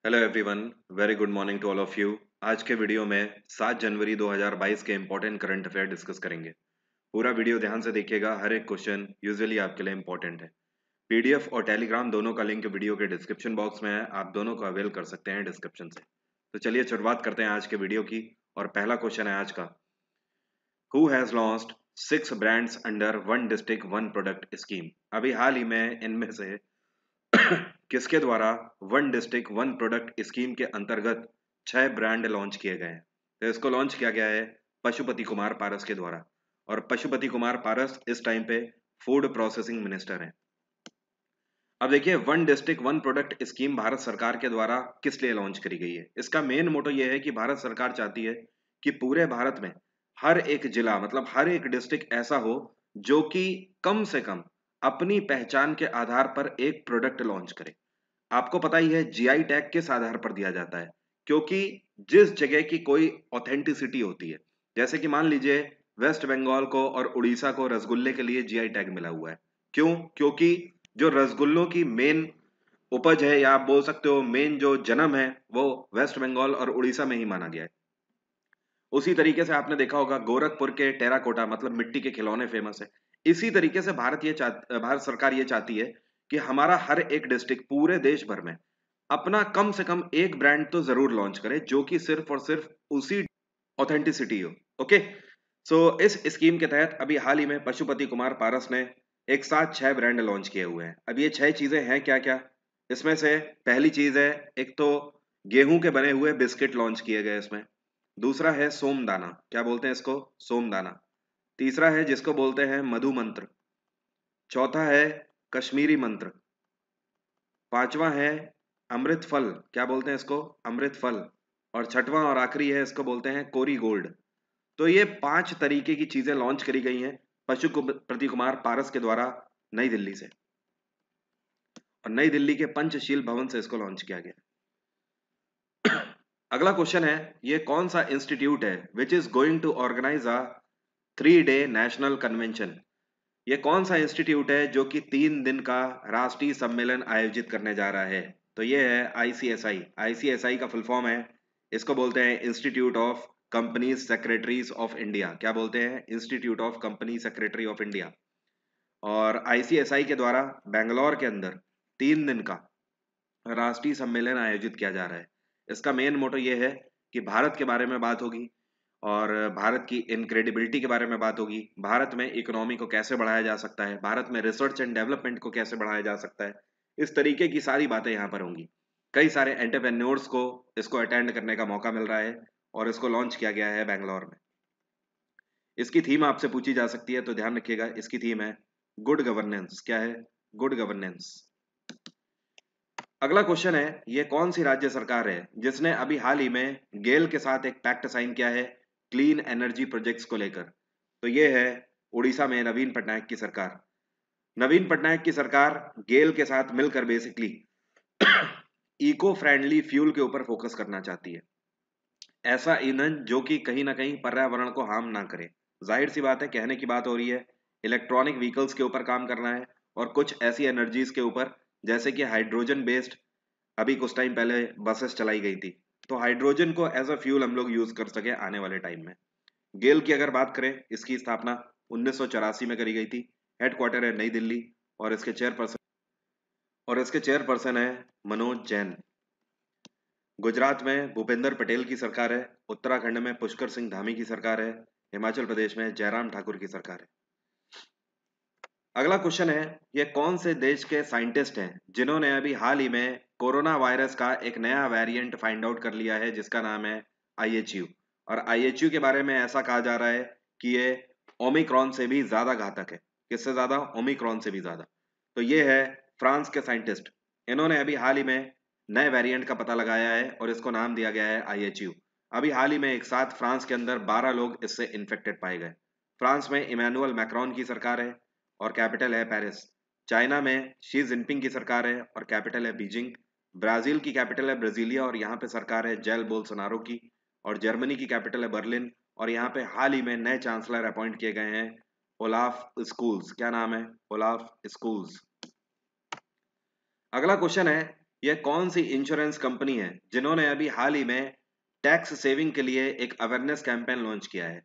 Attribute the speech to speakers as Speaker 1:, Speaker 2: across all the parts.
Speaker 1: Hello everyone, very good morning to all of you. आज के video में 7 जनवरी 2022 के इंपॉर्टेंट करंट अफेयर डिस्कस करेंगे। पूरा वीडियो ध्यान से देखिएगा, हर एक क्वेश्चन यूजुअली आपके लिए इंपॉर्टेंट है। पीडीएफ और टेलीग्राम दोनों का लिंक वीडियो के डिस्क्रिप्शन बॉक्स में है, आप दोनों को अवेल कर सकते हैं डिस्क्रिप्शन से। तो चलिए शुरुआत करते हैं आज के वीडियो की। और पहला क्वेश्चन है आज का, who has launched 6 brands under one district one product scheme. अभी हाल ही में इनमें से किसके द्वारा one district one product scheme के अंतर्गत 6 ब्रांड लॉन्च किए गए हैं। तो इसको लॉन्च किया गया है पशुपति कुमार पारस के द्वारा। और पशुपति कुमार पारस इस टाइम पे फूड प्रोसेसिंग मिनिस्टर हैं। अब देखिए, one district one product scheme Bharat सरकार के द्वारा किस लिए लॉन्च करी गई है। इसका मेन मोटो ये है कि भारत सरकार चाहती है कि पूरे भारत में हर एक जिला, मतलब हर एक डिस्ट्रिक्ट ऐसा हो जो कि कम से कम अपनी पहचान के आधार पर एक प्रोडक्ट लॉन्च करे। आपको पता ही है जीआई टैग किस आधार पर दिया जाता है, क्योंकि जिस जगह की कोई ऑथेंटिसिटी होती है। जैसे कि मान लीजिए वेस्ट बंगाल को और उड़ीसा को रसगुल्ले के लिए जीआई टैग मिला हुआ है। क्यों? क्योंकि जो रसगुल्लों की मेन उपज है, या आप बोल सकते हो मेन जो जन्म है, वो वेस्ट बंगाल और उड़ीसा में ही माना गया है। उसी तरीके से आपने देखा होगा गोरखपुर के टेराकोटा, मतलब मिट्टी के खिलौने फेमस है। इसी तरीके से भारत सरकार ये चाहती है कि हमारा हर एक डिस्ट्रिक्ट पूरे देश भर में अपना कम से कम एक ब्रांड तो जरूर लॉन्च करे जो कि सिर्फ और सिर्फ उसी ऑथेंटिसिटी हो। ओके, सो इस स्कीम के तहत अभी हाल ही में पशुपति कुमार पारस ने एक साथ 6 ब्रांड लॉन्च किए हुए हैं। अब ये 6 चीजें हैं क्या क्या। इसमें से पहली चीज है, एक तो गेहूं के बने हुए बिस्किट लॉन्च किए गए इसमें। दूसरा है सोमदाना, क्या बोलते हैं इसको? सोमदाना। तीसरा है जिसको बोलते हैं मधु मंत्र। चौथा है कश्मीरी मंत्र। पांचवा है अमृत फल, क्या बोलते हैं इसको? अमृत फल। और छठवां और आखिरी है, इसको बोलते हैं कोरी गोल्ड। तो ये 5 तरीके की चीजें लॉन्च करी गई हैं पशुपति कुमार पारस के द्वारा नई दिल्ली से। और नई दिल्ली के पंचशील भवन से इसको लॉन्च किया गया। अगला क्वेश्चन है, ये कौन सा इंस्टीट्यूट है which is going to organize a 3 day national convention. ये कौन सा इंस्टीट्यूट है जो कि 3 दिन का राष्ट्रीय सम्मेलन आयोजित करने जा रहा है? तो ये है आईसीएसआई। आईसीएसआई का फुल फॉर्म है, इसको बोलते हैं institute of companies secretaries of India. क्या बोलते हैं? Institute of company secretary of India. और आईसीएसआई के द्वारा बेंगलोर के अंदर 3 दिन का राष्ट्रीय सम्मेलन आयोजित किया जा रहा है। इसका मेन मोटो ये है कि भारत के बारे में बात होगी, और भारत की इनक्रेडिबिलिटी के बारे में बात होगी। भारत में इकोनॉमी को कैसे बढ़ाया जा सकता है, भारत में रिसर्च एंड डेवलपमेंट को कैसे बढ़ाया जा सकता है, इस तरीके की सारी बातें यहाँ पर होंगी। कई सारे एंटरप्रेन्योर्स को इसको अटेंड करने का मौका मिल रहा है, और इसको लॉन्च किया गया है बैंगलोर में। इसकी थीम आपसे पूछी जा सकती है, तो ध्यान रखिएगा, इसकी थीम है गुड गवर्नेंस। क्या है? Good governance. अगला क्वेश्चन है, ये कौन सी राज्य सरकार है जिसने अभी हाल ही में गेल के साथ एक पैक्ट साइन किया है क्लीन एनर्जी प्रोजेक्ट्स को लेकर? तो ये है उड़ीसा में नवीन पटनायक की सरकार। नवीन पटनायक की सरकार गेल के साथ मिलकर बेसिकली इको फ्रेंडली फ्यूल के ऊपर फोकस करना चाहती है। ऐसा ईंधन जो कि कहीं ना कहीं पर्यावरण को हार्म ना करे। जाहिर सी बात है, कहने की बात हो रही है, इलेक्ट्रॉनिक व्हीकल्स के ऊपर काम करना है, और कुछ ऐसी एनर्जीज के ऊपर जैसे कि हाइड्रोजन बेस्ड। अभी कुछ टाइम पहले बसेस चलाई गई थी, तो हाइड्रोजन को एज अ फ्यूल हम लोग यूज कर सके आने वाले टाइम में। गेल की अगर बात करें, इसकी स्थापना 1984 में करी गई थी। हेडक्वार्टर है नई दिल्ली, और इसके चेयरपर्सन है मनोज जैन। गुजरात में भूपेंद्र पटेल की सरकार है। उत्तराखंड में पुष्कर सिंह धामी की सरकार है। हिमाचल प्रदेश में जयराम ठाकुर की सरकार है। अगला क्वेश्चन है, ये कौन से देश के साइंटिस्ट हैं जिन्होंने अभी हाल ही में कोरोना वायरस का एक नया वेरिएंट फाइंड आउट कर लिया है जिसका नाम है आईएचयू। और आईएचयू के बारे में ऐसा कहा जा रहा है कि ये ओमिक्रॉन से भी ज्यादा घातक है। किससे ज्यादा? ओमिक्रॉन से भी ज्यादा। तो ये है फ्रांस के साइंटिस्ट। इन्होंने अभी हाल ही में नए वेरिएंट का पता लगाया है, और इसको नाम दिया गया है आईएचयू। अभी हाल ही में एक साथ फ्रांस के अंदर 12 लोग इससे इन्फेक्टेड पाए गए। फ्रांस में इमैनुअल मैक्रोन की सरकार है, और कैपिटल है पेरिस। चाइना में शी जिनपिंग की सरकार है, और कैपिटल है बीजिंग। ब्राजील की कैपिटल है ब्राजीलिया, और यहाँ पे सरकार है जेल बोल्सोनारो की। और जर्मनी की कैपिटल है बर्लिन, और यहाँ पे हाल ही में नए चांसलर अपॉइंट किए गए हैं ओलाफ स्कूल्स। क्या नाम है? Olaf schools. अगला क्वेश्चन है, यह कौन सी इंश्योरेंस कंपनी है जिन्होंने अभी हाल ही में टैक्स सेविंग के लिए एक अवेयरनेस कैंपेन लॉन्च किया है?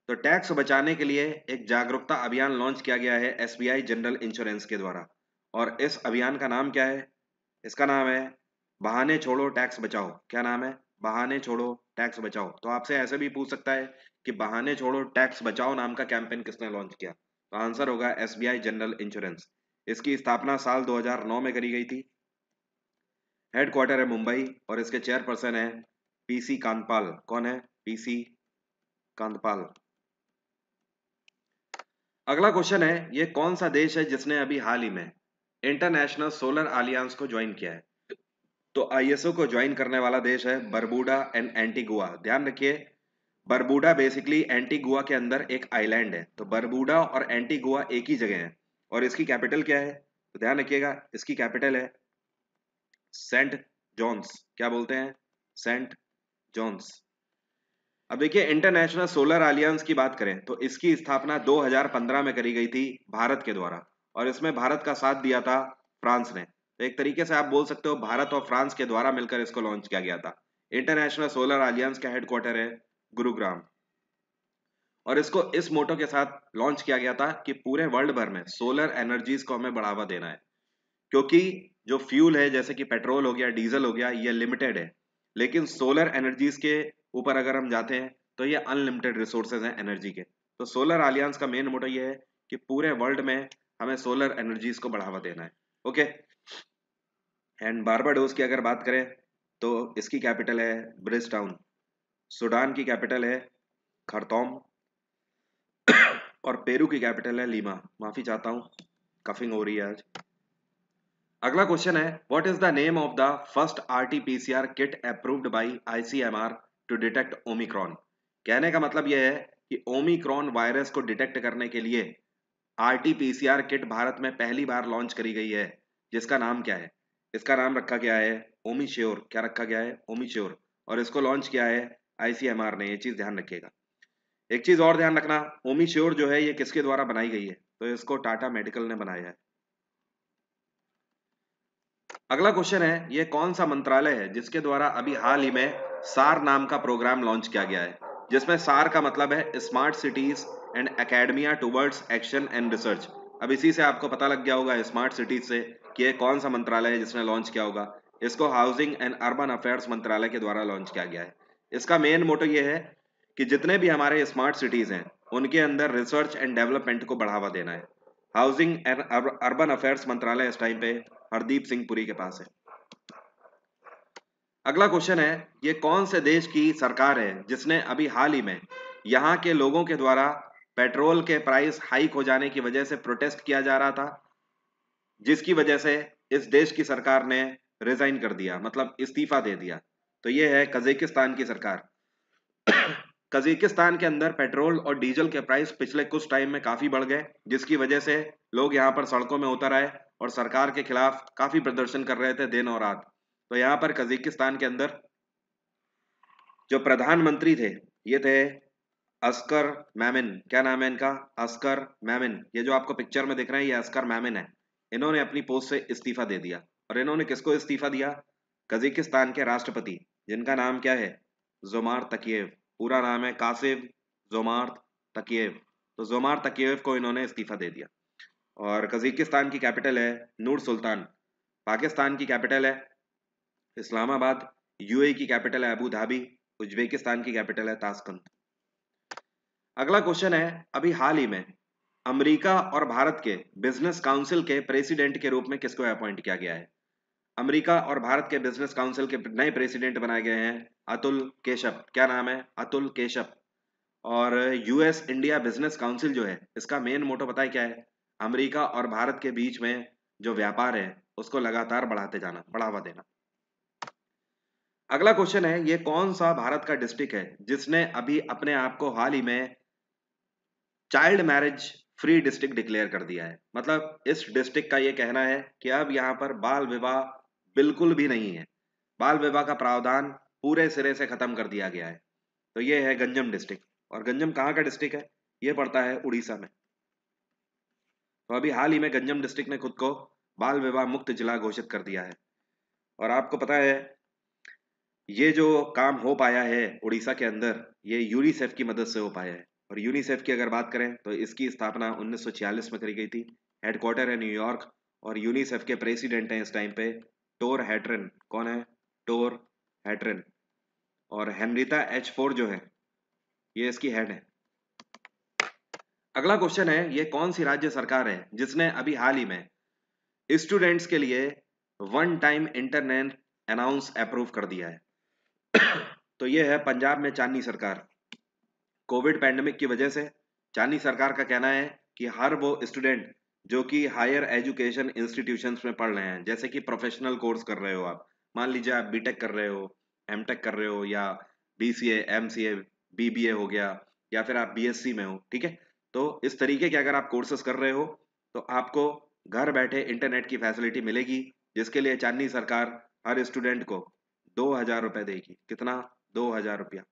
Speaker 1: तो टैक्स बचाने के लिए एक जागरूकता अभियान लॉन्च किया गया है एसबीआई जनरल इंश्योरेंस के द्वारा। और इस अभियान का नाम क्या है? इसका नाम है बहाने छोड़ो टैक्स बचाओ। क्या नाम है? बहाने छोड़ो टैक्स बचाओ। तो आपसे ऐसे भी पूछ सकता है कि बहाने छोड़ो टैक्स बचाओ नाम का कैंपेन किसने लॉन्च किया? तो आंसर होगा एसबीआई जनरल इंश्योरेंस। इसकी स्थापना साल 2009 में करी गई थी। हेडक्वार्टर है मुंबई और इसके चेयरपर्सन है पीसी कांतपाल। कौन है? पीसी कांतपाल। अगला क्वेश्चन है, ये कौन सा देश है जिसने अभी हाल ही में इंटरनेशनल सोलर अलियंस को ज्वाइन किया है? तो आईएसओ को ज्वाइन करने वाला देश है बरबूडा एंड एंटीगुआ। ध्यान रखिए, बरबूडा बेसिकली एंटीगुआ के अंदर एक आइलैंड है। तो बरबूडा और एंटीगुआ एक ही जगह है। और इसकी कैपिटल क्या है? तो ध्यान रखिएगा, इसकी कैपिटल है सेंट जॉन्स। क्या बोलते हैं? Saint John's. अब देखिए, इंटरनेशनल सोलर अलियंस की बात करें तो इसकी स्थापना 2015 में करी गई थी भारत के द्वारा। और इसमें भारत का साथ दिया था फ्रांस ने। तो एक तरीके से आप बोल सकते हो भारत और फ्रांस के द्वारा मिलकर इसको लॉन्च किया गया था। इंटरनेशनल सोलर अलियंस का हेडक्वार्टर है गुरुग्राम। और इसको इस मोटो के साथ लॉन्च किया गया था कि पूरे वर्ल्ड भर में सोलर एनर्जीज को हमें बढ़ावा देना है। क्योंकि जो फ्यूल है जैसे कि पेट्रोल हो गया, डीजल हो गया, ये लिमिटेड है। लेकिन सोलर एनर्जीज के ऊपर अगर हम जाते हैं तो ये अनलिमिटेड रिसोर्सेज हैं एनर्जी के। तो सोलर अलियंस का मेन मोटो ये है कि पूरे वर्ल्ड में हमें सोलर एनर्जीज को बढ़ावा देना है। ओके। एंड बारबाडोस की अगर बात करें तो इसकी कैपिटल है ब्रिजटाउन। सूडान की कैपिटल है खरतौम। और पेरू की कैपिटल है लीमा। माफी चाहता हूँ, कफिंग हो रही है आज। अगला क्वेश्चन है, what is the name of the first RTPCR kit approved by ICMR to detect Omicron? कहने का मतलब यह है कि ओमिक्रॉन वायरस को डिटेक्ट करने के लिए आरटीपीसीआर किट भारत में पहली बार लॉन्च करी गई है, जिसका नाम क्या है? इसका नाम रखा गया है ओमिश्योर। क्या रखा गया है? ओमिश्योर। और इसको लॉन्च किया है आईसीएमआर ने। ये चीज ध्यान रखिएगा। एक चीज और ध्यान रखना, ओमिश्योर जो है ये किसके द्वारा बनाई गई है? तो इसको टाटा मेडिकल ने बनाया है। अगला क्वेश्चन है, ये कौन सा मंत्रालय है जिसके द्वारा अभी हाल ही में सार नाम का प्रोग्राम लॉन्च किया गया है? जिसमें सार का मतलब है smart cities and academia towards action and research. अब इसी से आपको पता लग गया होगा स्मार्ट सिटीज से कि ये कौन सा मंत्रालय है जिसने लॉन्च किया होगा। इसको हाउसिंग एंड अर्बन अफेयर्स मंत्रालय के द्वारा लॉन्च किया गया है। इसका मेन मोटो ये है कि जितने भी हमारे स्मार्ट सिटीज हैं उनके अंदर रिसर्च एंड डेवलपमेंट को बढ़ावा देना है। हाउसिंग एंड अर्बन अफेयर्स मंत्रालय इस टाइम पे हरदीप सिंह पुरी के पास है। अगला क्वेश्चन है, ये कौन से देश की सरकार है जिसने अभी हाल ही में यहाँ के लोगों के द्वारा पेट्रोल के प्राइस हाइक हो जाने की वजह से प्रोटेस्ट किया जा रहा था, जिसकी वजह से इस देश की सरकार ने रिजाइन कर दिया, मतलब इस्तीफा दे दिया? तो ये है कजाकिस्तान की सरकार। कजाकिस्तान के अंदर पेट्रोल और डीजल के प्राइस पिछले कुछ टाइम में काफी बढ़ गए, जिसकी वजह से लोग यहाँ पर सड़कों में उतर आए और सरकार के खिलाफ काफी प्रदर्शन कर रहे थे दिन और रात। तो यहाँ पर कजाकिस्तान के अंदर जो प्रधानमंत्री थे ये थे अस्कर मैमिन। क्या नाम है इनका? अस्कर मैमिन। ये जो आपको पिक्चर में दिख रहे हैं ये अस्कर मैमिन है। इन्होंने अपनी पोस्ट से इस्तीफा दे दिया। और इन्होंने किसको इस्तीफा दिया? कजाकिस्तान के राष्ट्रपति, जिनका नाम क्या है? जोमार तकिएव। पूरा नाम है कासिम जोमार तकिएव। तो जोमार तकिएव को इन्होंने इस्तीफा दे दिया। और कजाकिस्तान की कैपिटल है नूर सुल्तान। पाकिस्तान की कैपिटल है इस्लामाबाद। यूएई की कैपिटल है अबू धाबी। उज्बेकिस्तान की कैपिटल है ताशकंद। अगला क्वेश्चन है, अभी हाल ही में अमेरिका और भारत के बिजनेस काउंसिल के प्रेसिडेंट के रूप में किसको अपॉइंट किया गया है? अमेरिका और भारत के बिजनेस काउंसिल के नए प्रेसिडेंट बनाए गए हैं अतुल केशप। क्या नाम है? अतुल केशप। और यूएस इंडिया बिजनेस काउंसिल जो है इसका मेन मोटो पता है क्या है? अमेरिका और भारत के बीच में जो व्यापार है उसको लगातार बढ़ाते जाना, बढ़ावा देना। अगला क्वेश्चन है, ये कौन सा भारत का डिस्ट्रिक्ट है जिसने अभी अपने आप को हाल ही में child marriage free district declare कर दिया है? मतलब इस डिस्ट्रिक्ट का ये कहना है कि अब यहाँ पर बाल विवाह बिल्कुल भी नहीं है। बाल विवाह का प्रावधान पूरे सिरे से खत्म कर दिया गया है। तो ये है गंजम डिस्ट्रिक्ट। और गंजम कहाँ का डिस्ट्रिक्ट है? ये पड़ता है उड़ीसा में। तो अभी हाल ही में गंजम डिस्ट्रिक्ट ने खुद को बाल विवाह मुक्त जिला घोषित कर दिया है। और आपको पता है ये जो काम हो पाया है उड़ीसा के अंदर, ये यूनिसेफ की मदद से हो पाया है। और यूनिसेफ की अगर बात करें तो इसकी स्थापना 1946 में करी गई थी। हेडक्वार्टर है न्यूयॉर्क और यूनिसेफ के प्रेसिडेंट हैं इस टाइम पे टोर हैट्रन। कौन है? टोर हैट्रन। और हेनरिटा एच फोर जो है ये इसकी हेड है। अगला क्वेश्चन है, ये कौन सी राज्य सरकार है जिसने अभी हाल ही में स्टूडेंट्स के लिए one time internet announce approve कर दिया है? तो ये है पंजाब में चांदनी सरकार। कोविड पैंडेमिक की वजह से चांदनी सरकार का कहना है कि हर वो स्टूडेंट जो कि हायर एजुकेशन इंस्टीट्यूशंस में पढ़ रहे हैं, जैसे कि प्रोफेशनल कोर्स कर रहे हो, आप मान लीजिए आप बीटेक कर रहे हो, एमटेक कर रहे हो, या बीसीए, एमसीए, बीबीए हो गया, या फिर आप बीएससी में हो, ठीक है। तो इस तरीके के अगर आप कोर्सेज कर रहे हो तो आपको घर बैठे इंटरनेट की फैसिलिटी मिलेगी, जिसके लिए चांदनी सरकार हर स्टूडेंट को 2,000 रुपए देगी। कितना? 2,000 रुपया।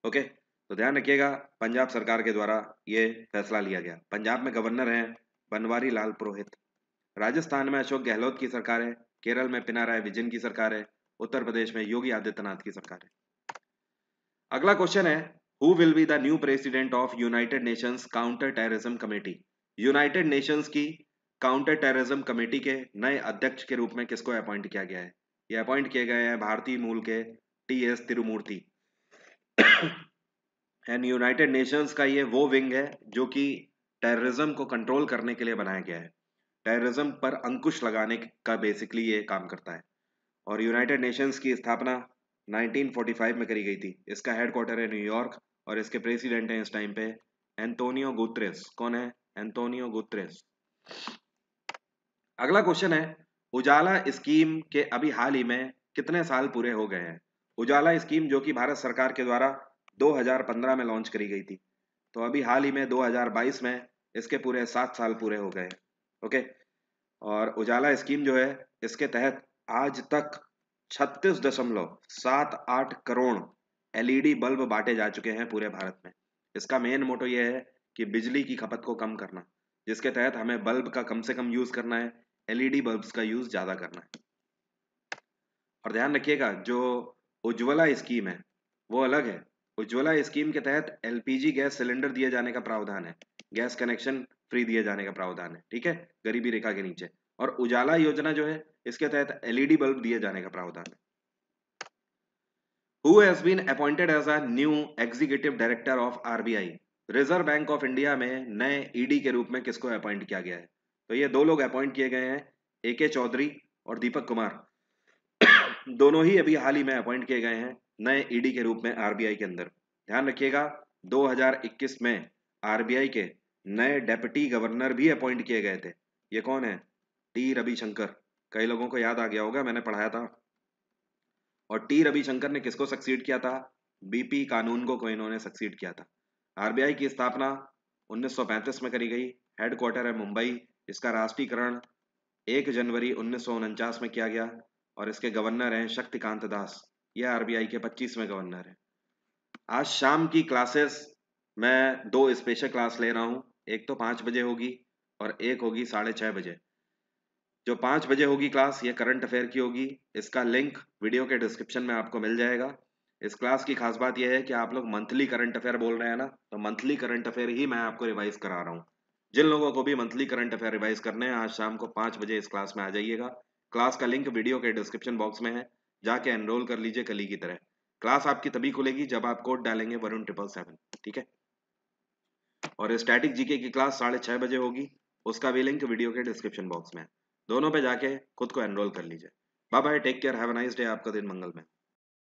Speaker 1: ओके, तो ध्यान रखिएगा पंजाब सरकार के द्वारा ये फैसला लिया गया। पंजाब में गवर्नर हैं बनवारी लाल पुरोहित। राजस्थान में अशोक गहलोत की सरकार है। केरल में पिनाराय विजयन की सरकार है। उत्तर प्रदेश में योगी आदित्यनाथ की सरकार है। अगला क्वेश्चन है, who will be the new president of United Nations counter terrorism committee? United Nations की काउंटर टेररिज्म कमेटी के नए अध्यक्ष के रूप में किसको अपॉइंट किया गया है? ये अपॉइंट किए गए हैं भारतीय मूल के TS Tirumurti. And United Nations का ये वो विंग है जो कि टेररिज्म को कंट्रोल करने के लिए बनाया गया है। टेररिज्म पर अंकुश लगाने का बेसिकली ये काम करता है। और यूनाइटेड नेशंस की स्थापना 1945 में करी गई थी। इसका हेडक्वार्टर है न्यूयॉर्क और इसके प्रेसिडेंट हैं इस टाइम पे एंटोनियो गुतरेस। कौन है? Antonio Guterres. अगला क्वेश्चन है, उजाला स्कीम के अभी हाल ही में कितने साल पूरे हो गए हैं? उजाला स्कीम जो कि भारत सरकार के द्वारा 2015 में लॉन्च करी गई थी, तो अभी हाल ही में 2022 में इसके पूरे 7 साल पूरे हो गए। ओके, और उजाला स्कीम जो है इसके तहत आज तक 36.78 करोड़ एलईडी बल्ब बांटे जा चुके हैं पूरे भारत में। इसका मेन मोटो ये है कि बिजली की खपत को कम करना, जिसके तहत हमें बल्ब का कम से कम यूज करना है, एलईडी बल्ब्स का यूज ज्यादा करना है। और ध्यान रखिएगा जो उज्ज्वला स्कीम है वो अलग है। उज्ज्वला स्कीम के तहत एलपीजी गैस सिलेंडर दिए जाने का प्रावधान है, गैस कनेक्शन फ्री दिए जाने का प्रावधान है, ठीक है, गरीबी रेखा के नीचे। और उजाला योजना जो है इसके तहत एलईडी बल्ब दिए जाने का प्रावधान है। Who has been appointed as a new executive director of RBI? Reserve bank of India में नए ईडी के रूप में किसको अपॉइंट किया गया है? तो ये दो लोग अपॉइंट किए गए हैं, एके चौधरी और दीपक कुमार। दोनों ही अभी हाल ही में अपॉइंट किए गए हैं नए ईडी के रूप में आरबीआई के अंदर। ध्यान रखिएगा 2021 में आरबीआई के नए डेप्यूटी गवर्नर भी अपॉइंट किए गए थे। ये कौन है? टी रविशंकर। कई लोगों को याद आ गया होगा, मैंने पढ़ाया था। और टी रविशंकर ने किसको सक्सीड किया था? बीपी कानून को इन्होंने सक्सीड किया था। आरबीआई की स्थापना 1935 में करी गई। हेडक्वार्टर है मुंबई। इसका राष्ट्रीयकरण 1 जनवरी 1949 में किया गया और इसके गवर्नर हैं शक्तिकांत दास। ये आरबीआई के 25वें गवर्नर हैं। आज शाम की क्लासेस मैं 2 स्पेशल क्लास ले रहा हूँ। एक तो 5 बजे होगी और एक होगी 6:30 बजे। जो 5 बजे होगी क्लास ये करंट अफेयर की होगी। इसका लिंक वीडियो के डिस्क्रिप्शन में आपको मिल जाएगा। इस क्लास की खास बात यह है कि आप लोग मंथली करंट अफेयर बोल रहे हैं ना, तो मंथली करंट अफेयर ही मैं आपको रिवाइज करा रहा हूँ। जिन लोगों को भी मंथली करंट अफेयर रिवाइज करने हैं आज शाम को 5 बजे इस क्लास में आ जाइएगा। क्लास का लिंक वीडियो के डिस्क्रिप्शन बॉक्स में है, जाके एनरोल कर लीजिए कल की तरह। क्लास आपकी तभी खुलेगी जब आप कोड डालेंगे वरुण 777, ठीक है। और स्टैटिक जीके की क्लास 6:30 बजे होगी, उसका भी लिंक वीडियो के डिस्क्रिप्शन बॉक्स में है। दोनों पे जाके खुद को एनरोल कर लीजिए। Bye bye, take care, have a nice day, आपका दिन मंगलमय।